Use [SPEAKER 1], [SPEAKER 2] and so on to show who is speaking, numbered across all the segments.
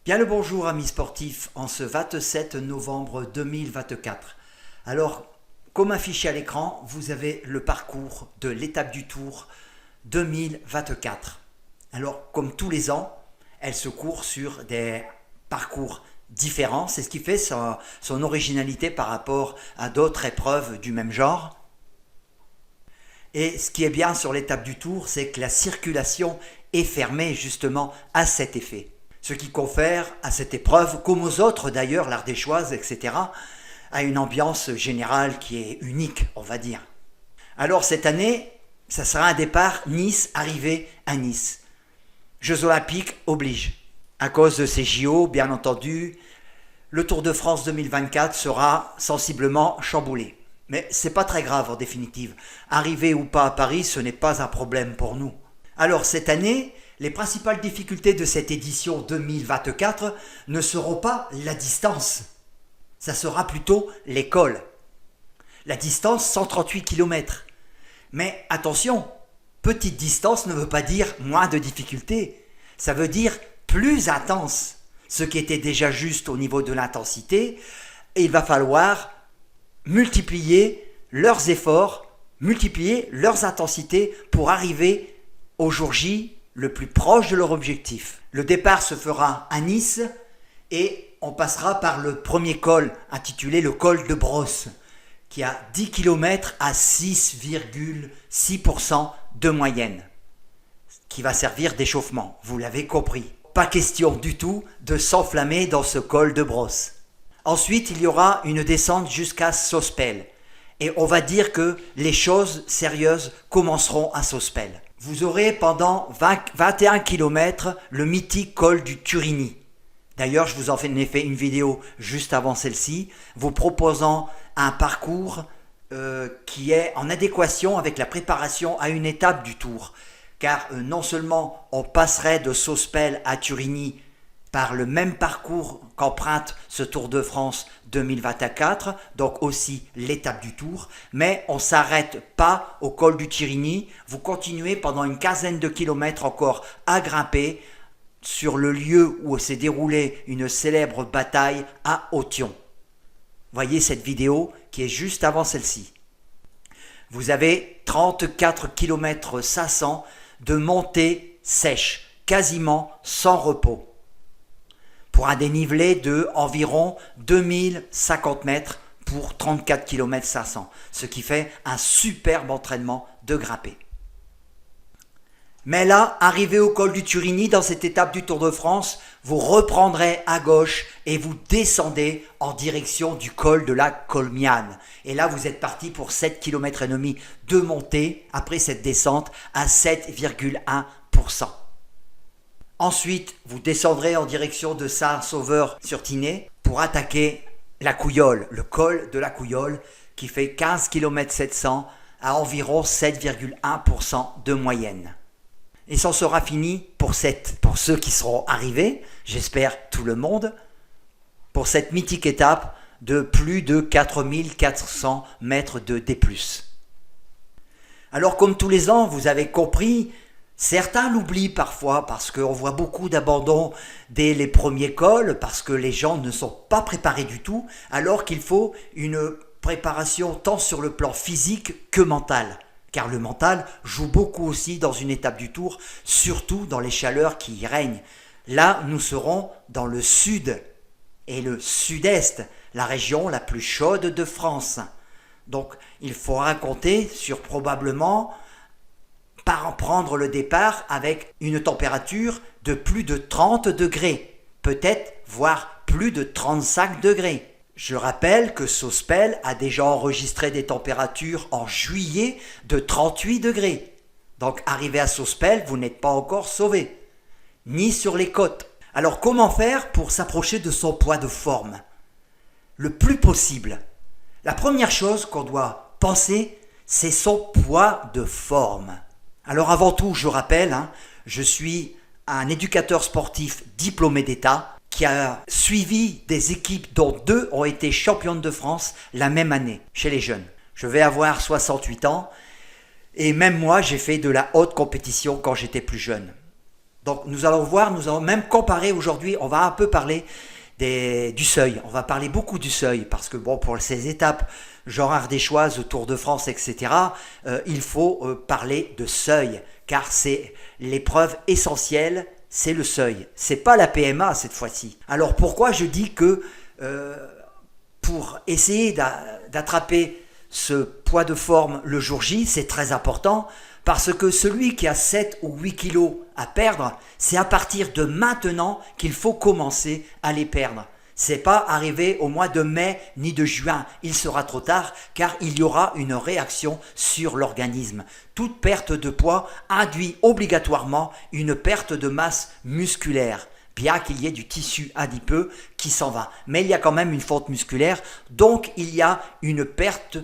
[SPEAKER 1] Bien le bonjour amis sportifs en ce 27 novembre 2024. Alors, comme affiché à l'écran, vous avez le parcours de l'étape du Tour 2024. Alors, comme tous les ans, elle se court sur des parcours différents. C'est ce qui fait son originalité par rapport à d'autres épreuves du même genre. Et ce qui est bien sur l'étape du Tour, c'est que la circulation est fermée justement à cet effet. Ce qui confère à cette épreuve, comme aux autres d'ailleurs, l'ardéchoise, etc., à une ambiance générale qui est unique, on va dire. Alors cette année, ça sera un départ Nice, arrivée à Nice. Jeux Olympiques oblige. À cause de ces JO, bien entendu, le Tour de France 2024 sera sensiblement chamboulé. Mais c'est pas très grave en définitive. Arriver ou pas à Paris, ce n'est pas un problème pour nous. Alors cette année, les principales difficultés de cette édition 2024 ne seront pas la distance. Ça sera plutôt l'école. La distance, 138 km. Mais attention, petite distance ne veut pas dire moins de difficultés. Ça veut dire plus intense. Ce qui était déjà juste au niveau de l'intensité, et il va falloir multiplier leurs efforts, multiplier leurs intensités pour arriver au jour J le plus proche de leur objectif. Le départ se fera à Nice et on passera par le premier col intitulé le col de Brosse qui a 10 km à 6,6% de moyenne qui va servir d'échauffement, vous l'avez compris. Pas question du tout de s'enflammer dans ce col de Brosse. Ensuite, il y aura une descente jusqu'à Sospel. Et on va dire que les choses sérieuses commenceront à Sospel. Vous aurez pendant 21 km le mythique col du Turini. D'ailleurs, je vous en ai fait une vidéo juste avant celle-ci, vous proposant un parcours qui est en adéquation avec la préparation à une étape du Tour. Car non seulement on passerait de Sospel à Turini par le même parcours qu'emprunte ce Tour de France 2024, donc aussi l'étape du Tour, mais on ne s'arrête pas au col du Turini, vous continuez pendant une quinzaine de kilomètres encore à grimper sur le lieu où s'est déroulée une célèbre bataille à Authion. Voyez cette vidéo qui est juste avant celle-ci. Vous avez 34 km 500 de montée sèche, quasiment sans repos, pour un dénivelé de environ 2050 mètres pour 34 km 500, ce qui fait un superbe entraînement de grimper. Mais là, arrivé au col du Turini, dans cette étape du Tour de France, vous reprendrez à gauche et vous descendez en direction du col de la Colmiane. Et là, vous êtes parti pour 7,5 km de montée après cette descente à 7,1%. Ensuite, vous descendrez en direction de Saint-Sauveur-sur-Tinée pour attaquer la Couillole, le col de la Couillole qui fait 15 km 700 à environ 7,1% de moyenne. Et c'en sera fini pour ceux qui seront arrivés, j'espère tout le monde, pour cette mythique étape de plus de 4400 mètres de D+. Alors comme tous les ans, vous avez compris, certains l'oublient parfois parce qu'on voit beaucoup d'abandon dès les premiers cols, parce que les gens ne sont pas préparés du tout, alors qu'il faut une préparation tant sur le plan physique que mental. Car le mental joue beaucoup aussi dans une étape du Tour, surtout dans les chaleurs qui y règnent. Là, nous serons dans le sud et le sud-est, la région la plus chaude de France. Donc, il faudra compter sur probablement prendre le départ avec une température de plus de 30 degrés, peut-être voire plus de 35 degrés. Je rappelle que Sospel a déjà enregistré des températures en juillet de 38 degrés. Donc arrivé à Sospel, vous n'êtes pas encore sauvé, ni sur les côtes. Alors comment faire pour s'approcher de son poids de forme le plus possible? La première chose qu'on doit penser, c'est son poids de forme. Alors avant tout, je rappelle, je suis un éducateur sportif diplômé d'État qui a suivi des équipes dont 2 ont été championnes de France la même année, chez les jeunes. Je vais avoir 68 ans et même moi, j'ai fait de la haute compétition quand j'étais plus jeune. Donc nous allons voir, nous allons même comparer aujourd'hui, on va un peu parler du seuil. On va parler beaucoup du seuil parce que bon, pour ces étapes, genre ardéchoise, Tour de France, etc., il faut parler de seuil car c'est l'épreuve essentielle, c'est le seuil. C'est pas la PMA cette fois-ci. Alors pourquoi je dis que pour essayer d'attraper ce poids de forme le jour J, c'est très important parce que celui qui a 7 ou 8 kilos à perdre, c'est à partir de maintenant qu'il faut commencer à les perdre. C'est pas arrivé au mois de mai ni de juin, il sera trop tard car il y aura une réaction sur l'organisme. Toute perte de poids induit obligatoirement une perte de masse musculaire, bien qu'il y ait du tissu adipeux qui s'en va. Mais il y a quand même une fonte musculaire, donc il y a une perte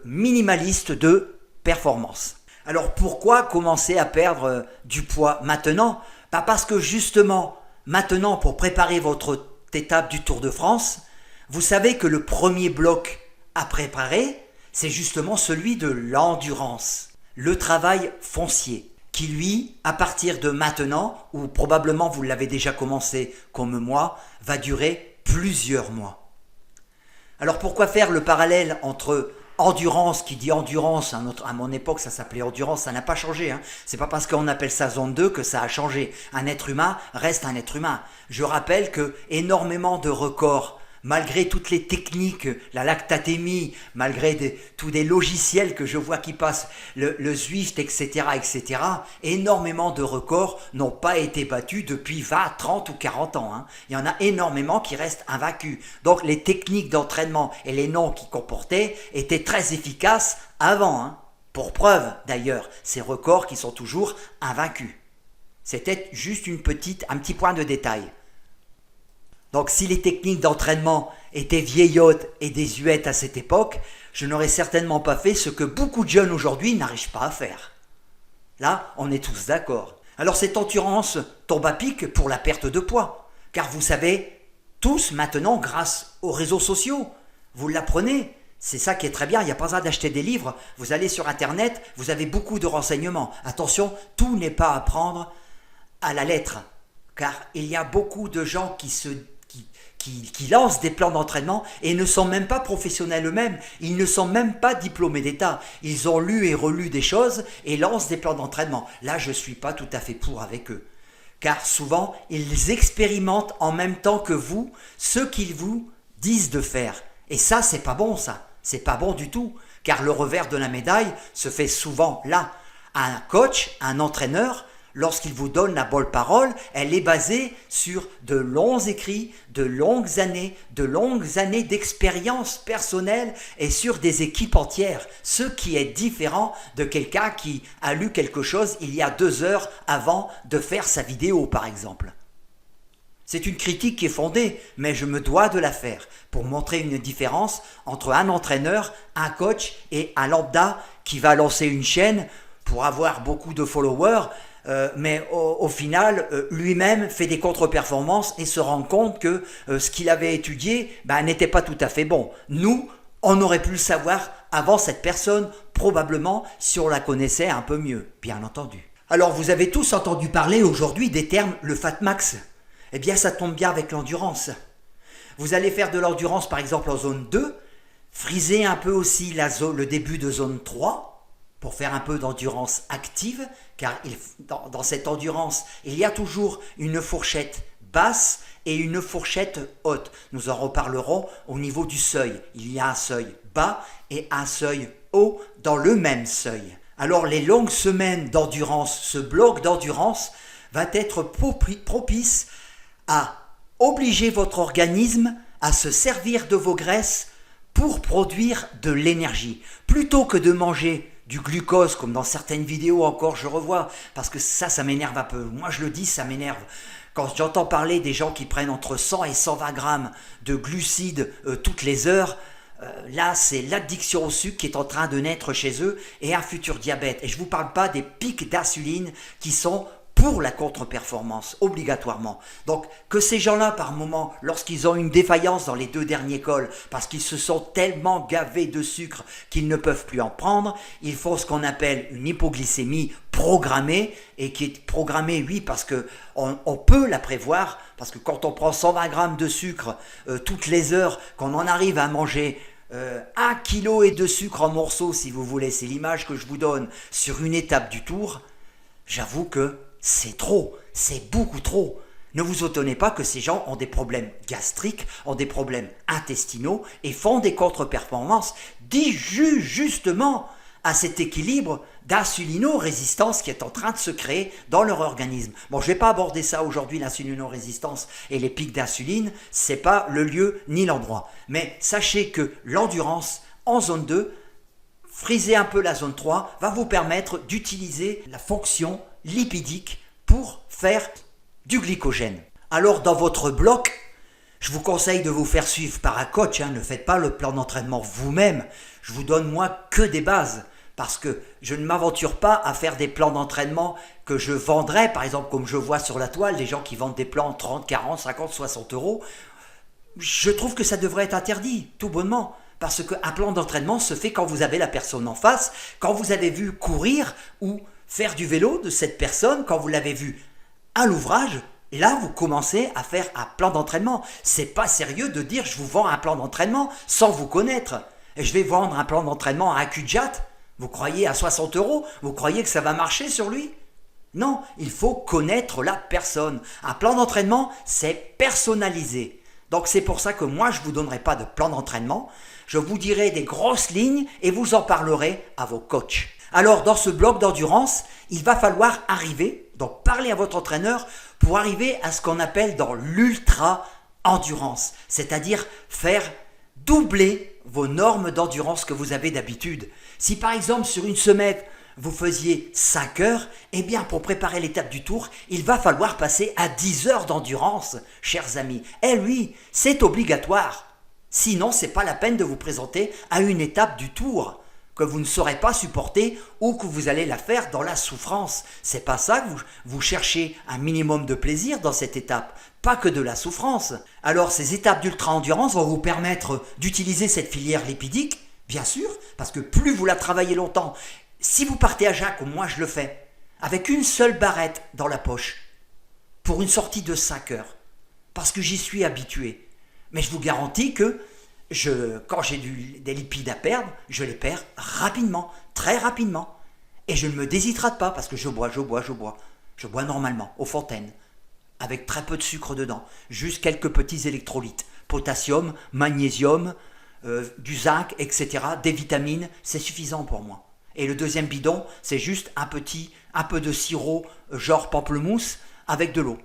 [SPEAKER 1] minimaliste de performance. Alors pourquoi commencer à perdre du poids maintenant? Parce que justement, maintenant pour préparer votre étape du Tour de France, vous savez que le premier bloc à préparer, c'est justement celui de l'endurance, le travail foncier, qui lui, à partir de maintenant, ou probablement vous l'avez déjà commencé comme moi, va durer plusieurs mois. Alors pourquoi faire le parallèle entre endurance, qui dit endurance, à mon époque ça s'appelait endurance, ça n'a pas changé. C'est pas parce qu'on appelle ça zone 2 que ça a changé. Un être humain reste un être humain. Je rappelle que énormément de records, malgré toutes les techniques, la lactatémie, malgré tous des logiciels que je vois qui passent, le Zwift, etc., énormément de records n'ont pas été battus depuis 20, 30 ou 40 ans. Il y en a énormément qui restent invaincus. Donc les techniques d'entraînement et les noms qu'ils comportaient étaient très efficaces avant. Pour preuve d'ailleurs, ces records qui sont toujours invaincus. C'était juste un petit point de détail. Donc si les techniques d'entraînement étaient vieillottes et désuètes à cette époque, je n'aurais certainement pas fait ce que beaucoup de jeunes aujourd'hui n'arrivent pas à faire. Là, on est tous d'accord. Alors cette endurance tombe à pic pour la perte de poids, car vous savez, tous maintenant, grâce aux réseaux sociaux, vous l'apprenez. C'est ça qui est très bien, il n'y a pas besoin d'acheter des livres, vous allez sur Internet, vous avez beaucoup de renseignements. Attention, tout n'est pas à prendre à la lettre, car il y a beaucoup de gens qui lancent des plans d'entraînement et ne sont même pas professionnels eux-mêmes, ils ne sont même pas diplômés d'État. Ils ont lu et relu des choses et lancent des plans d'entraînement. Là, je ne suis pas tout à fait pour avec eux. Car souvent, ils expérimentent en même temps que vous ce qu'ils vous disent de faire. Et ça, c'est pas bon ça. C'est pas bon du tout. Car le revers de la médaille se fait souvent là. Un coach, un entraîneur, lorsqu'il vous donne la bonne parole, elle est basée sur de longs écrits, de longues années d'expérience personnelle et sur des équipes entières. Ce qui est différent de quelqu'un qui a lu quelque chose il y a 2 heures avant de faire sa vidéo, par exemple. C'est une critique qui est fondée, mais je me dois de la faire pour montrer une différence entre un entraîneur, un coach et un lambda qui va lancer une chaîne pour avoir beaucoup de followers, mais au final, lui-même fait des contre-performances et se rend compte que ce qu'il avait étudié n'était pas tout à fait bon. Nous, on aurait pu le savoir avant cette personne, probablement si on la connaissait un peu mieux, bien entendu. Alors vous avez tous entendu parler aujourd'hui des termes le Fat Max. Eh bien ça tombe bien avec l'endurance. Vous allez faire de l'endurance par exemple en zone 2, friser un peu aussi le début de zone 3, pour faire un peu d'endurance active, car dans cette endurance, il y a toujours une fourchette basse et une fourchette haute. Nous en reparlerons au niveau du seuil. Il y a un seuil bas et un seuil haut dans le même seuil. Alors les longues semaines d'endurance, ce bloc d'endurance va être propice à obliger votre organisme à se servir de vos graisses pour produire de l'énergie. Plutôt que de manger du glucose, comme dans certaines vidéos encore je revois, parce que ça m'énerve un peu. Moi je le dis, ça m'énerve. Quand j'entends parler des gens qui prennent entre 100 et 120 grammes de glucides toutes les heures, là c'est l'addiction au sucre qui est en train de naître chez eux et un futur diabète. Et je ne vous parle pas des pics d'insuline qui sont pour la contre-performance, obligatoirement. Donc, que ces gens-là, par moment, lorsqu'ils ont une défaillance dans les 2 derniers cols, parce qu'ils se sont tellement gavés de sucre qu'ils ne peuvent plus en prendre, il faut ce qu'on appelle une hypoglycémie programmée, et qui est programmée, oui, parce que on peut la prévoir, parce que quand on prend 120 grammes de sucre toutes les heures, qu'on en arrive à manger 1 kg et de sucre en morceaux, si vous voulez, c'est l'image que je vous donne sur une étape du tour, j'avoue que c'est trop, c'est beaucoup trop. Ne vous étonnez pas que ces gens ont des problèmes gastriques, ont des problèmes intestinaux et font des contre-performances dus justement à cet équilibre d'insulino-résistance qui est en train de se créer dans leur organisme. Bon, je ne vais pas aborder ça aujourd'hui, l'insulino-résistance et les pics d'insuline, ce n'est pas le lieu ni l'endroit. Mais sachez que l'endurance en zone 2, friser un peu la zone 3, va vous permettre d'utiliser la fonction lipidique pour faire du glycogène. Alors dans votre bloc, je vous conseille de vous faire suivre par un coach, ne faites pas le plan d'entraînement vous-même, je vous donne moi que des bases, parce que je ne m'aventure pas à faire des plans d'entraînement que je vendrais, par exemple comme je vois sur la toile, les gens qui vendent des plans 30, 40, 50, 60 euros, je trouve que ça devrait être interdit, tout bonnement. Parce qu'un plan d'entraînement se fait quand vous avez la personne en face, quand vous avez vu courir ou faire du vélo de cette personne, quand vous l'avez vu à l'ouvrage, là vous commencez à faire un plan d'entraînement. C'est pas sérieux de dire je vous vends un plan d'entraînement sans vous connaître. Et je vais vendre un plan d'entraînement à un cul-de-jatte. Vous croyez à 60 euros? Vous croyez que ça va marcher sur lui? Non, il faut connaître la personne. Un plan d'entraînement, c'est personnalisé. Donc c'est pour ça que moi je ne vous donnerai pas de plan d'entraînement. Je vous dirai des grosses lignes et vous en parlerez à vos coachs. Alors dans ce bloc d'endurance, il va falloir arriver, donc parler à votre entraîneur pour arriver à ce qu'on appelle dans l'ultra-endurance, c'est-à-dire faire doubler vos normes d'endurance que vous avez d'habitude. Si par exemple sur une semaine, vous faisiez 5 heures, eh bien pour préparer l'étape du tour, il va falloir passer à 10 heures d'endurance, chers amis. Eh oui, c'est obligatoire. Sinon, ce n'est pas la peine de vous présenter à une étape du tour que vous ne saurez pas supporter ou que vous allez la faire dans la souffrance. C'est pas ça que vous cherchez un minimum de plaisir dans cette étape, pas que de la souffrance. Alors ces étapes d'ultra-endurance vont vous permettre d'utiliser cette filière lipidique, bien sûr, parce que plus vous la travaillez longtemps, si vous partez à jeun comme moi je le fais, avec une seule barrette dans la poche, pour une sortie de 5 heures, parce que j'y suis habitué, mais je vous garantis que quand j'ai des lipides à perdre, je les perds rapidement, très rapidement. Et je ne me déshydrate pas parce que je bois. Je bois normalement, aux fontaines, avec très peu de sucre dedans, juste quelques petits électrolytes, potassium, magnésium, du zinc, etc., des vitamines, c'est suffisant pour moi. Et le deuxième bidon, c'est juste un peu de sirop genre pamplemousse avec de l'eau.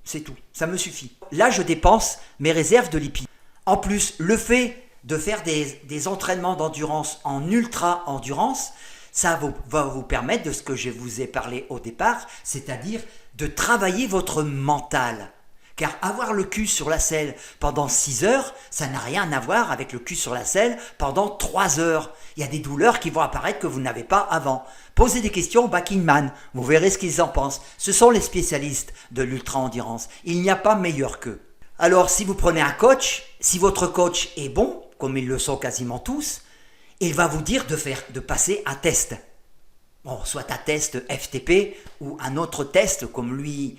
[SPEAKER 1] C'est tout, ça me suffit. Là, je dépense mes réserves de lipides. En plus, le fait de faire des entraînements d'endurance en ultra-endurance, ça va vous permettre de ce que je vous ai parlé au départ, c'est-à-dire de travailler votre mental. Car avoir le cul sur la selle pendant 6 heures, ça n'a rien à voir avec le cul sur la selle pendant 3 heures. Il y a des douleurs qui vont apparaître que vous n'avez pas avant. Posez des questions au backing man, vous verrez ce qu'ils en pensent. Ce sont les spécialistes de l'ultra-endurance. Il n'y a pas meilleur qu'eux. Alors si vous prenez un coach, si votre coach est bon, comme ils le sont quasiment tous, il va vous dire de passer un test. Bon, soit un test FTP ou un autre test comme lui,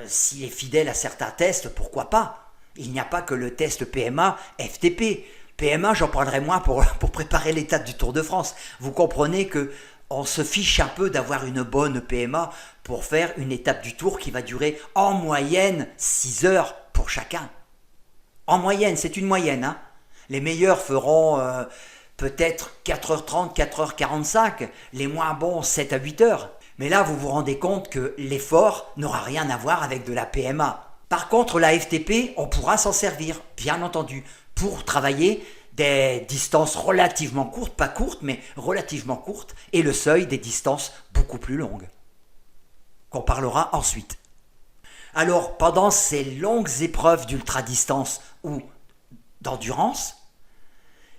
[SPEAKER 1] s'il est fidèle à certains tests, pourquoi pas? Il n'y a pas que le test PMA, FTP. PMA, j'en parlerai moins pour préparer l'étape du Tour de France. Vous comprenez que on se fiche un peu d'avoir une bonne PMA pour faire une étape du Tour qui va durer en moyenne 6 heures pour chacun. En moyenne, c'est une moyenne. Les meilleurs feront peut-être 4h30, 4h45, les moins bons 7 à 8 heures. Mais là, vous vous rendez compte que l'effort n'aura rien à voir avec de la PMA. Par contre, la FTP, on pourra s'en servir, bien entendu, pour travailler des distances relativement courtes, pas courtes, mais relativement courtes, et le seuil des distances beaucoup plus longues, qu'on parlera ensuite. Alors, pendant ces longues épreuves d'ultra-distance ou d'endurance,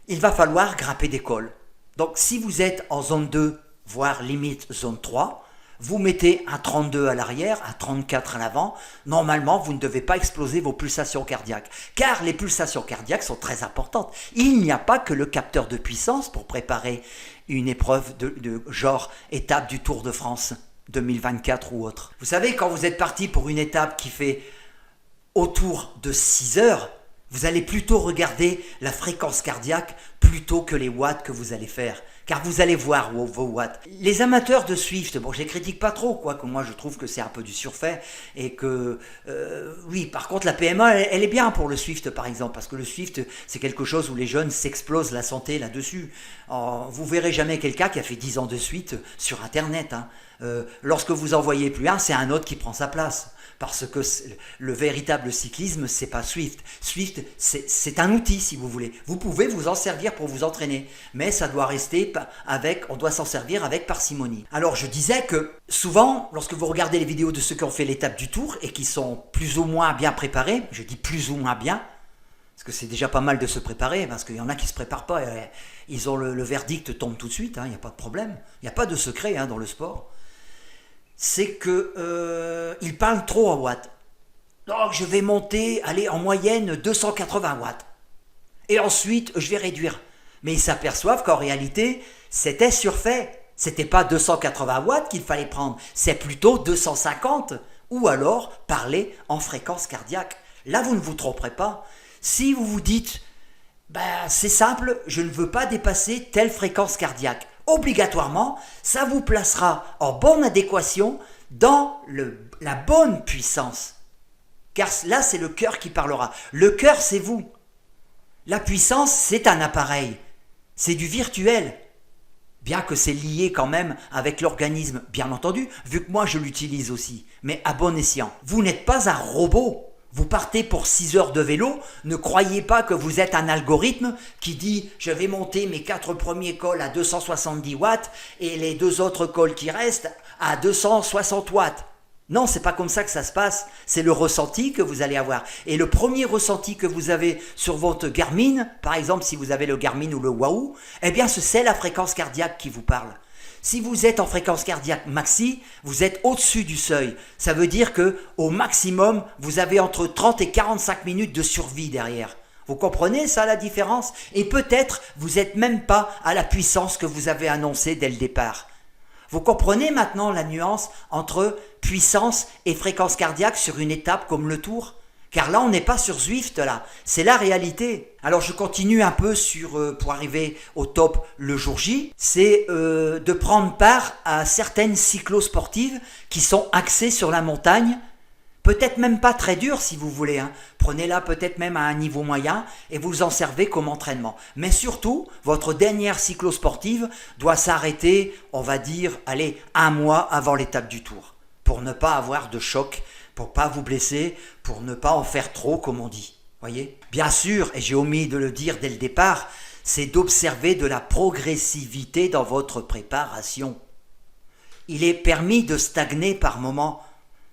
[SPEAKER 1] il va falloir grimper des cols. Donc, si vous êtes en zone 2, voire limite zone 3, Vous mettez un 32 à l'arrière, un 34 à l'avant. Normalement, vous ne devez pas exploser vos pulsations cardiaques. Car les pulsations cardiaques sont très importantes. Il n'y a pas que le capteur de puissance pour préparer une épreuve de genre étape du Tour de France 2024 ou autre. Vous savez, quand vous êtes parti pour une étape qui fait autour de 6 heures, vous allez plutôt regarder la fréquence cardiaque plutôt que les watts que vous allez faire. Car vous allez voir vos watts. Les amateurs de Swift, bon, je les critique pas trop, quoique moi je trouve que c'est un peu du surfait et que, oui, par contre la PMA, elle est bien pour le Swift par exemple, parce que le Swift, c'est quelque chose où les jeunes s'explosent la santé là-dessus. Vous verrez jamais quelqu'un qui a fait 10 ans de suite sur Internet. Hein. Lorsque vous en voyez plus un, c'est un autre qui prend sa place. Parce que le véritable cyclisme, c'est pas Swift. Swift, c'est un outil, si vous voulez. Vous pouvez vous en servir pour vous entraîner, mais ça doit rester on doit s'en servir avec parcimonie. Alors, je disais que souvent, lorsque vous regardez les vidéos de ceux qui ont fait l'étape du Tour et qui sont plus ou moins bien préparés, je dis plus ou moins bien, parce que c'est déjà pas mal de se préparer, parce qu'il y en a qui se préparent pas, ils ont le verdict tombe tout de suite, il n'y a pas de problème, il n'y a pas de secret dans le sport. C'est que ils parlent trop en watts. Donc je vais monter, aller en moyenne 280 watts. Et ensuite, je vais réduire. Mais ils s'aperçoivent qu'en réalité, c'était surfait. C'était pas 280 watts qu'il fallait prendre, c'est plutôt 250. Ou alors parler en fréquence cardiaque. Là, vous ne vous tromperez pas. Si vous vous dites, c'est simple, je ne veux pas dépasser telle fréquence cardiaque. Obligatoirement, ça vous placera en bonne adéquation dans la bonne puissance. Car là, c'est le cœur qui parlera. Le cœur, c'est vous. La puissance, c'est un appareil. C'est du virtuel. Bien que c'est lié quand même avec l'organisme, bien entendu, vu que moi je l'utilise aussi. Mais à bon escient. Vous n'êtes pas un robot. Vous partez pour 6 heures de vélo, ne croyez pas que vous êtes un algorithme qui dit « je vais monter mes 4 premiers cols à 270 watts et les 2 autres cols qui restent à 260 watts ». Non, c'est pas comme ça que ça se passe, c'est le ressenti que vous allez avoir. Et le premier ressenti que vous avez sur votre Garmin, par exemple si vous avez le Garmin ou le Wahoo, eh bien c'est la fréquence cardiaque qui vous parle. Si vous êtes en fréquence cardiaque maxi, vous êtes au-dessus du seuil. Ça veut dire que au maximum, vous avez entre 30 et 45 minutes de survie derrière. Vous comprenez ça, la différence? Et peut-être vous n'êtes même pas à la puissance que vous avez annoncée dès le départ. Vous comprenez maintenant la nuance entre puissance et fréquence cardiaque sur une étape comme le Tour? Car là, on n'est pas sur Zwift, là. C'est la réalité. Alors, je continue un peu pour arriver au top le jour J. C'est de prendre part à certaines cyclosportives qui sont axées sur la montagne. Peut-être même pas très dures, si vous voulez. Prenez-la peut-être même à un niveau moyen et vous en servez comme entraînement. Mais surtout, votre dernière cyclosportive doit s'arrêter, on va dire, allez, 1 mois avant l'étape du Tour. Pour ne pas avoir de choc, pour pas vous blesser, pour ne pas en faire trop, comme on dit. Voyez ? Bien sûr, et j'ai omis de le dire dès le départ, c'est d'observer de la progressivité dans votre préparation. Il est permis de stagner par moments.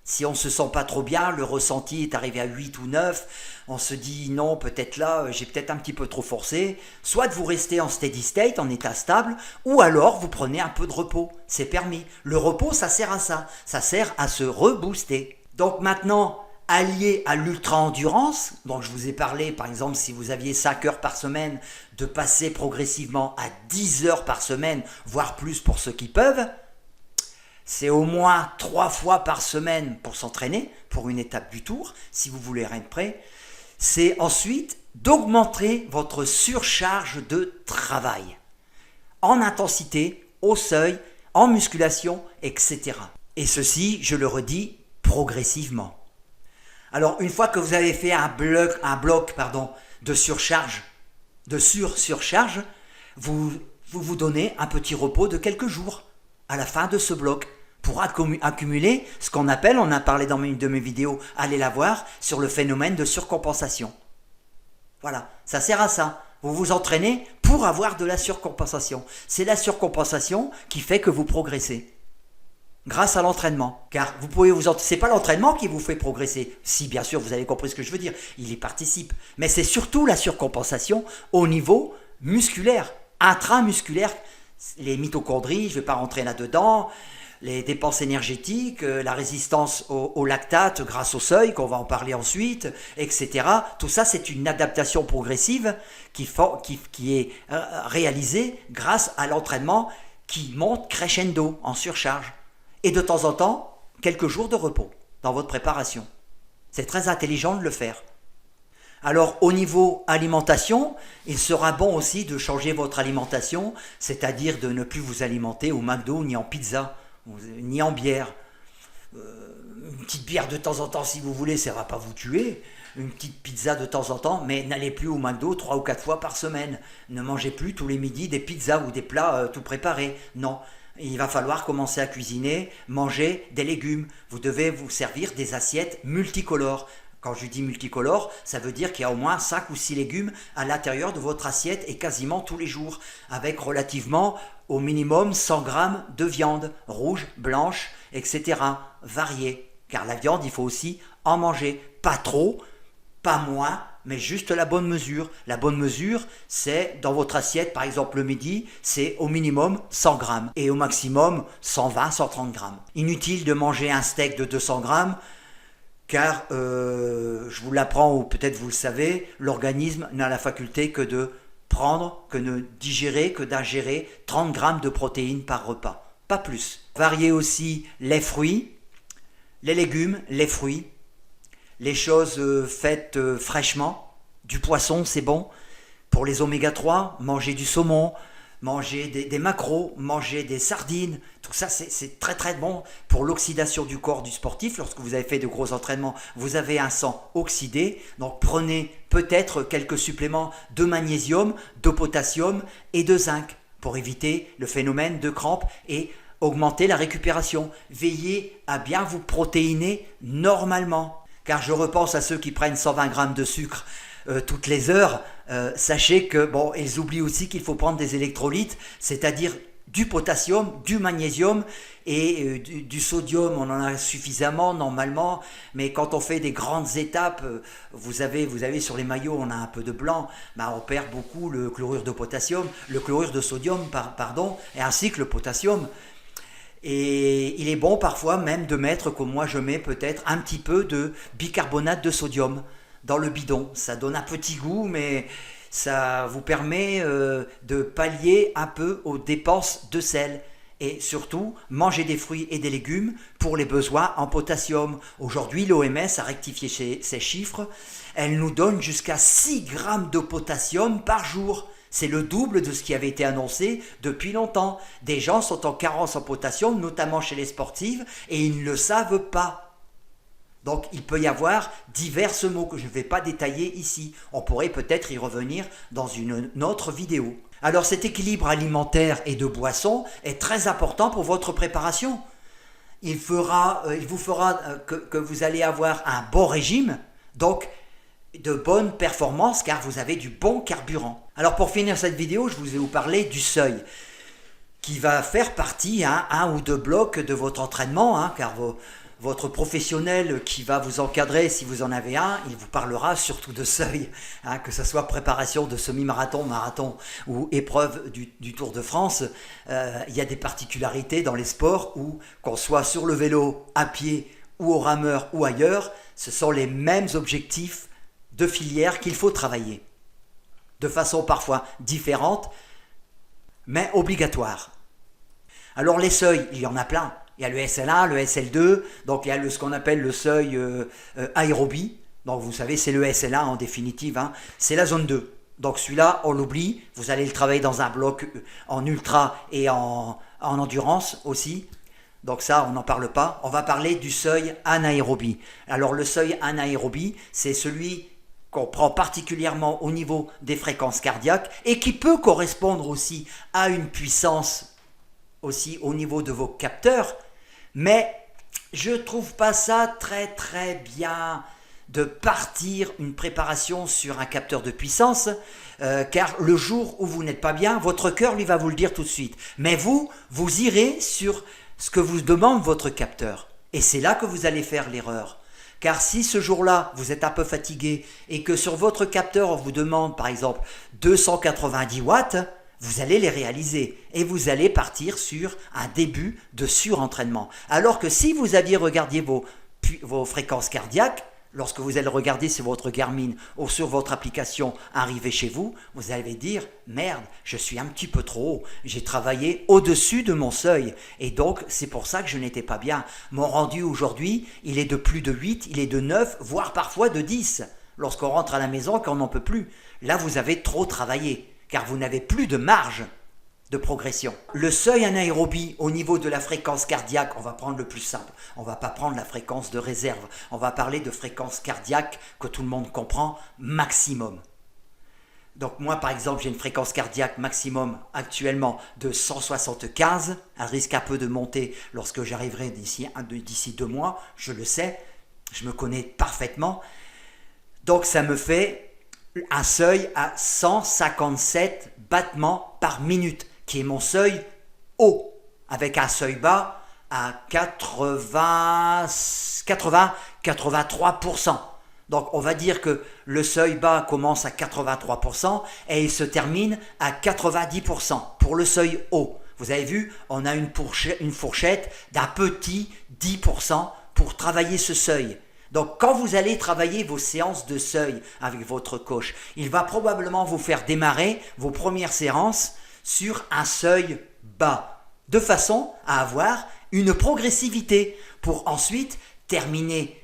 [SPEAKER 1] Si on ne se sent pas trop bien, le ressenti est arrivé à 8 ou 9, on se dit non, peut-être là, j'ai peut-être un petit peu trop forcé. Soit vous restez en steady state, en état stable, ou alors vous prenez un peu de repos. C'est permis. Le repos, ça sert à ça. Ça sert à se rebooster. Donc maintenant, allié à l'ultra-endurance, dont je vous ai parlé, par exemple, si vous aviez 5 heures par semaine, de passer progressivement à 10 heures par semaine, voire plus pour ceux qui peuvent, c'est au moins 3 fois par semaine pour s'entraîner, pour une étape du Tour, si vous voulez rien de près. C'est ensuite d'augmenter votre surcharge de travail, en intensité, au seuil, en musculation, etc. Et ceci, je le redis, progressivement. Alors, une fois que vous avez fait un bloc de surcharge, de surcharge, vous donnez un petit repos de quelques jours à la fin de ce bloc pour accumuler ce qu'on appelle, on a parlé dans une de mes vidéos, allez la voir, sur le phénomène de surcompensation. Voilà, ça sert à ça. Vous vous entraînez pour avoir de la surcompensation. C'est la surcompensation qui fait que vous progressez. Grâce à l'entraînement. Car vous pouvez c'est pas l'entraînement qui vous fait progresser. Si bien sûr vous avez compris ce que je veux dire, il y participe. Mais c'est surtout la surcompensation au niveau musculaire, intramusculaire. Les mitochondries, je ne vais pas rentrer là-dedans. les dépenses énergétiques, la résistance au lactate grâce au seuil, qu'on va en parler ensuite, etc. Tout ça, c'est une adaptation progressive qui est réalisée grâce à l'entraînement qui monte crescendo, en surcharge. Et de temps en temps, quelques jours de repos dans votre préparation. C'est très intelligent de le faire. Alors au niveau alimentation, il sera bon aussi de changer votre alimentation, c'est-à-dire de ne plus vous alimenter au McDo, ni en pizza, ni en bière. Une petite bière de temps en temps si vous voulez, ça ne va pas vous tuer. Une petite pizza de temps en temps, mais n'allez plus au McDo 3 ou 4 fois par semaine. Ne mangez plus tous les midis des pizzas ou des plats tout préparés. Non, il va falloir commencer à cuisiner, manger des légumes. Vous devez vous servir des assiettes multicolores. Quand je dis multicolore, ça veut dire qu'il y a au moins 5 ou 6 légumes à l'intérieur de votre assiette et quasiment tous les jours, avec relativement au minimum 100 grammes de viande, rouge, blanche, etc. variée. Car la viande, il faut aussi en manger. Pas trop, pas moins, mais juste la bonne mesure. La bonne mesure, c'est dans votre assiette, par exemple le midi, c'est au minimum 100 grammes et au maximum 120, 130 grammes. Inutile de manger un steak de 200 grammes, car je vous l'apprends ou peut-être vous le savez, l'organisme n'a la faculté que de prendre, que de digérer, que d'ingérer 30 grammes de protéines par repas, pas plus. Variez aussi les fruits, les légumes, les fruits, les choses faites fraîchement, du poisson c'est bon, pour les oméga 3, mangez du saumon, mangez des maquereaux, mangez des sardines, tout ça c'est très très bon pour l'oxydation du corps du sportif. Lorsque vous avez fait de gros entraînements, vous avez un sang oxydé, donc prenez peut-être quelques suppléments de magnésium, de potassium et de zinc pour éviter le phénomène de crampe et augmenter la récupération. Veillez à bien vous protéiner normalement, car je repense à ceux qui prennent 120 grammes de sucre toutes les heures. Sachez que ils oublient aussi qu'il faut prendre des électrolytes, c'est-à-dire du potassium, du magnésium et du sodium. On en a suffisamment normalement, mais quand on fait des grandes étapes, vous avez sur les maillots, on a un peu de blanc, on perd beaucoup le chlorure de potassium, le chlorure de sodium, pardon, et ainsi que le potassium. Et il est bon parfois même de mettre, comme moi je mets peut-être, un petit peu de bicarbonate de sodium dans le bidon. Ça donne un petit goût, mais ça vous permet de pallier un peu aux dépenses de sel. Et surtout, mangez des fruits et des légumes pour les besoins en potassium. Aujourd'hui, l'OMS a rectifié ses chiffres. Elle nous donne jusqu'à 6 grammes de potassium par jour. C'est le double de ce qui avait été annoncé depuis longtemps. Des gens sont en carence en potassium, notamment chez les sportifs, et ils ne le savent pas. Donc il peut y avoir divers mots que je ne vais pas détailler ici. On pourrait peut-être y revenir dans une autre vidéo. Alors cet équilibre alimentaire et de boisson est très important pour votre préparation. Il vous fera que vous allez avoir un bon régime, donc de bonnes performances, car vous avez du bon carburant. Alors pour finir cette vidéo, je vous ai parlé du seuil, qui va faire partie, un ou deux blocs de votre entraînement, car votre professionnel qui va vous encadrer, si vous en avez un, il vous parlera surtout de seuil, que ce soit préparation de semi-marathon, marathon ou épreuve du Tour de France. Il y a des particularités dans les sports où, qu'on soit sur le vélo, à pied ou au rameur ou ailleurs, ce sont les mêmes objectifs de filière qu'il faut travailler, de façon parfois différente, mais obligatoire. Alors les seuils, il y en a plein. Il y a le SL1, le SL2, donc il y a ce qu'on appelle le seuil aérobie. Donc vous savez, c'est le SL1 en définitive, c'est la zone 2. Donc celui-là, on l'oublie, vous allez le travailler dans un bloc en ultra et en endurance aussi. Donc ça, on n'en parle pas. On va parler du seuil anaérobie. Alors le seuil anaérobie, c'est celui qu'on prend particulièrement au niveau des fréquences cardiaques et qui peut correspondre aussi à une puissance aussi au niveau de vos capteurs, mais je ne trouve pas ça très très bien de partir une préparation sur un capteur de puissance, car le jour où vous n'êtes pas bien, votre cœur lui va vous le dire tout de suite, mais vous irez sur ce que vous demande votre capteur, et c'est là que vous allez faire l'erreur. Car si ce jour-là, vous êtes un peu fatigué et que sur votre capteur, on vous demande par exemple 290 watts, vous allez les réaliser et vous allez partir sur un début de surentraînement. Alors que si vous aviez regardé vos fréquences cardiaques, lorsque vous allez regarder sur votre Garmin ou sur votre application arriver chez vous, vous allez dire « Merde, je suis un petit peu trop haut, j'ai travaillé au-dessus de mon seuil et donc c'est pour ça que je n'étais pas bien. Mon rendu aujourd'hui, il est de plus de 8, il est de 9, voire parfois de 10. Lorsqu'on rentre à la maison et qu'on n'en peut plus, là vous avez trop travaillé car vous n'avez plus de marge de progression. Le seuil anaérobie au niveau de la fréquence cardiaque, on va prendre le plus simple, on ne va pas prendre la fréquence de réserve, on va parler de fréquence cardiaque que tout le monde comprend, maximum. Donc moi par exemple j'ai une fréquence cardiaque maximum actuellement de 175, elle risque un peu de monter lorsque j'arriverai d'ici 2 mois, je le sais, je me connais parfaitement, donc ça me fait un seuil à 157 battements par minute, qui est mon seuil haut, avec un seuil bas à 83%. Donc on va dire que le seuil bas commence à 83% et il se termine à 90% pour le seuil haut. Vous avez vu, on a une fourchette d'un petit 10% pour travailler ce seuil. Donc, quand vous allez travailler vos séances de seuil avec votre coach, il va probablement vous faire démarrer vos premières séances sur un seuil bas, de façon à avoir une progressivité pour ensuite terminer,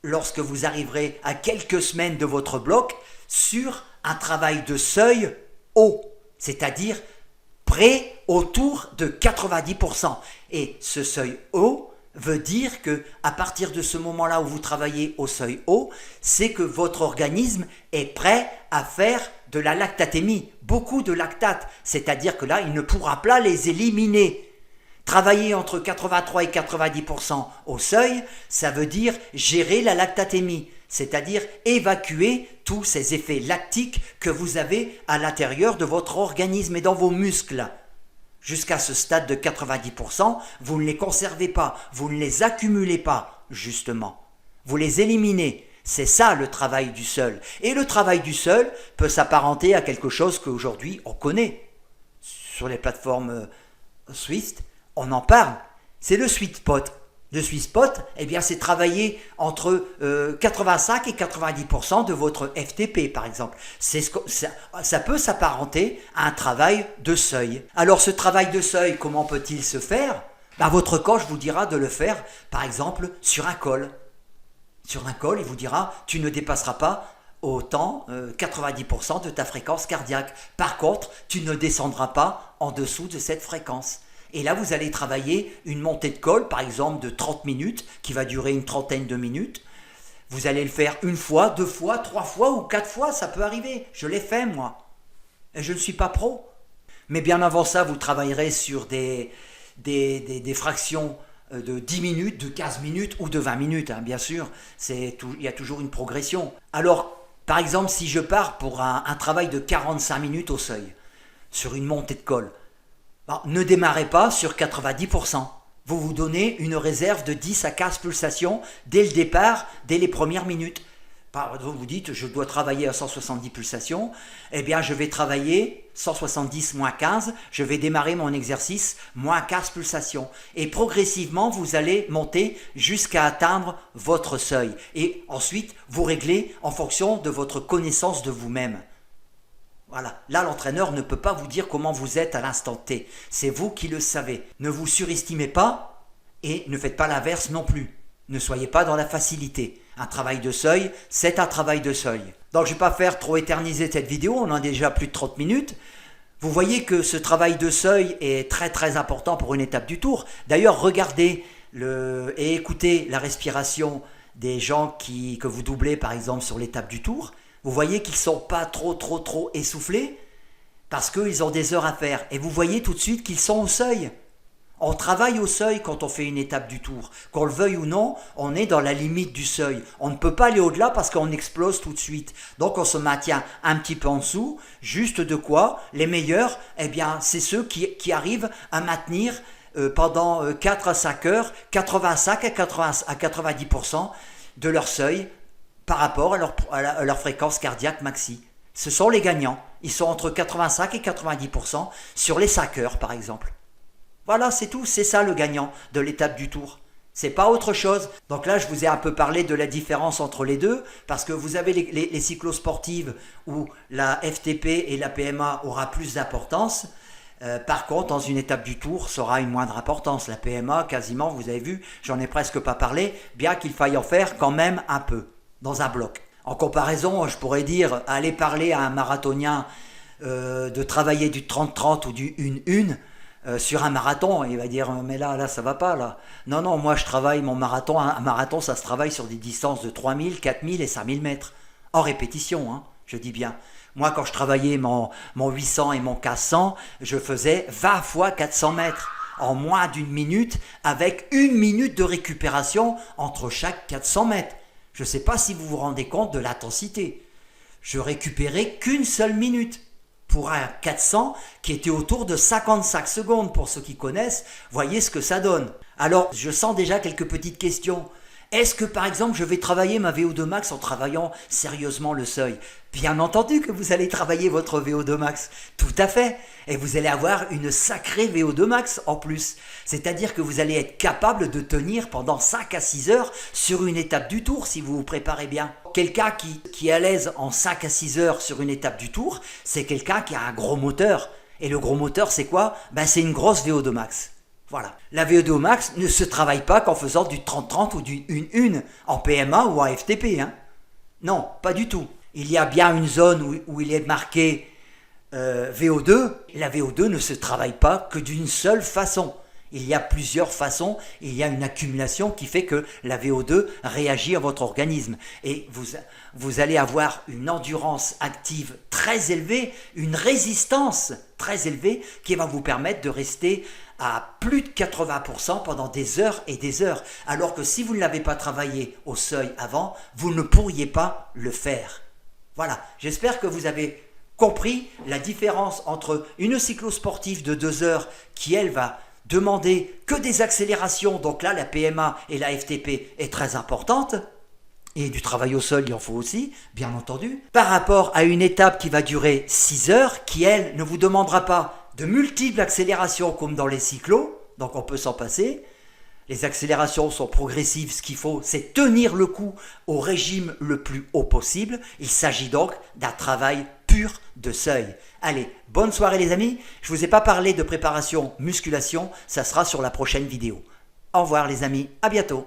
[SPEAKER 1] lorsque vous arriverez à quelques semaines de votre bloc, sur un travail de seuil haut, c'est-à-dire près autour de 90%. Et ce seuil haut veut dire que à partir de ce moment-là où vous travaillez au seuil haut, c'est que votre organisme est prêt à faire de la lactatémie, beaucoup de lactate, c'est-à-dire que là, il ne pourra pas les éliminer. Travailler entre 83 et 90% au seuil, ça veut dire gérer la lactatémie, c'est-à-dire évacuer tous ces effets lactiques que vous avez à l'intérieur de votre organisme et dans vos muscles. Jusqu'à ce stade de 90%, vous ne les conservez pas, vous ne les accumulez pas, justement. Vous les éliminez. C'est ça le travail du seul. Et le travail du seul peut s'apparenter à quelque chose qu'aujourd'hui on connaît. Sur les plateformes Swift, on en parle. C'est le sweet spot. Le sweet spot, eh bien, c'est travailler entre 85 et 90% de votre FTP, par exemple. Ça peut s'apparenter à un travail de seuil. Alors, ce travail de seuil, comment peut-il se faire? Votre coach vous dira de le faire, par exemple, sur un col. Sur un col, il vous dira, tu ne dépasseras pas autant 90% de ta fréquence cardiaque. Par contre, tu ne descendras pas en dessous de cette fréquence. Et là, vous allez travailler une montée de col, par exemple, de 30 minutes, qui va durer une trentaine de minutes. Vous allez le faire 1 fois, 2 fois, 3 fois ou 4 fois, ça peut arriver. Je l'ai fait, moi. Et je ne suis pas pro. Mais bien avant ça, vous travaillerez sur des fractions de 10 minutes, de 15 minutes ou de 20 minutes, hein, bien sûr. Il y a toujours une progression. Alors, par exemple, si je pars pour un travail de 45 minutes au seuil, sur une montée de col, ne démarrez pas sur 90%. Vous vous donnez une réserve de 10 à 15 pulsations dès le départ, dès les premières minutes. Par exemple, vous dites, je dois travailler à 170 pulsations. Eh bien, je vais travailler 170 moins 15. Je vais démarrer mon exercice moins 15 pulsations. Et progressivement, vous allez monter jusqu'à atteindre votre seuil. Et ensuite, vous réglez en fonction de votre connaissance de vous-même. Voilà, là l'entraîneur ne peut pas vous dire comment vous êtes à l'instant T. C'est vous qui le savez. Ne vous surestimez pas et ne faites pas l'inverse non plus. Ne soyez pas dans la facilité. Un travail de seuil, c'est un travail de seuil. Donc je ne vais pas faire trop éterniser cette vidéo, on en a déjà plus de 30 minutes. Vous voyez que ce travail de seuil est très très important pour une étape du tour. D'ailleurs, regardez et écoutez la respiration des gens que vous doublez par exemple sur l'étape du tour. Vous voyez qu'ils ne sont pas trop essoufflés parce qu'ils ont des heures à faire. Et vous voyez tout de suite qu'ils sont au seuil. On travaille au seuil quand on fait une étape du tour. Qu'on le veuille ou non, on est dans la limite du seuil. On ne peut pas aller au-delà parce qu'on explose tout de suite. Donc on se maintient un petit peu en dessous. Juste de quoi? Les meilleurs, eh bien, c'est ceux qui arrivent à maintenir pendant 4 à 5 heures 85 à 90% de leur seuil par rapport à leur fréquence cardiaque maxi. Ce sont les gagnants. Ils sont entre 85 et 90% sur les 5 heures, par exemple. Voilà, c'est tout. C'est ça le gagnant de l'étape du Tour. C'est pas autre chose. Donc là, je vous ai un peu parlé de la différence entre les deux, parce que vous avez les cyclosportives où la FTP et la PMA aura plus d'importance. Par contre, dans une étape du Tour, ça aura une moindre importance. La PMA, quasiment, vous avez vu, j'en ai presque pas parlé, bien qu'il faille en faire quand même un peu, dans un bloc. En comparaison, je pourrais dire, aller parler à un marathonien de travailler du 30-30 ou du 1-1, sur un marathon, il va dire mais là ça va pas là. Non, moi je travaille mon marathon, un marathon ça se travaille sur des distances de 3000, 4000 et 5000 mètres, en répétition, hein, je dis bien. Moi quand je travaillais mon 800 et mon 1500, je faisais 20 fois 400 mètres, en moins d'une minute, avec une minute de récupération entre chaque 400 mètres. Je ne sais pas si vous vous rendez compte de l'intensité. Je récupérais qu'une seule minute. Pour un 400 qui était autour de 55 secondes, pour ceux qui connaissent, voyez ce que ça donne. Alors, je sens déjà quelques petites questions. Est-ce que par exemple je vais travailler ma VO2 max en travaillant sérieusement le seuil? Bien entendu que vous allez travailler votre VO2 max, tout à fait. Et vous allez avoir une sacrée VO2 max en plus. C'est-à-dire que vous allez être capable de tenir pendant 5 à 6 heures sur une étape du Tour si vous vous préparez bien. Quelqu'un qui est à l'aise en 5 à 6 heures sur une étape du Tour, c'est quelqu'un qui a un gros moteur. Et le gros moteur c'est quoi? C'est une grosse VO2 max. Voilà. La VO2 max ne se travaille pas qu'en faisant du 30-30 ou du 1-1 en PMA ou en FTP. Hein. Non, pas du tout. Il y a bien une zone où il est marqué VO2. La VO2 ne se travaille pas que d'une seule façon. Il y a plusieurs façons, il y a une accumulation qui fait que la VO2 réagit à votre organisme. Et vous allez avoir une endurance active très élevée, une résistance très élevée qui va vous permettre de rester à plus de 80% pendant des heures et des heures. Alors que si vous ne l'avez pas travaillé au seuil avant, vous ne pourriez pas le faire. Voilà, j'espère que vous avez compris la différence entre une cyclosportive de 2 heures qui, elle, va demander que des accélérations, donc là la PMA et la FTP est très importante, et du travail au sol il en faut aussi, bien entendu, par rapport à une étape qui va durer 6 heures, qui elle ne vous demandera pas de multiples accélérations comme dans les cyclos, donc on peut s'en passer. Les accélérations sont progressives, ce qu'il faut c'est tenir le coup au régime le plus haut possible, il s'agit donc d'un travail pur de seuil. Allez, bonne soirée les amis, je ne vous ai pas parlé de préparation musculation, ça sera sur la prochaine vidéo. Au revoir les amis, à bientôt.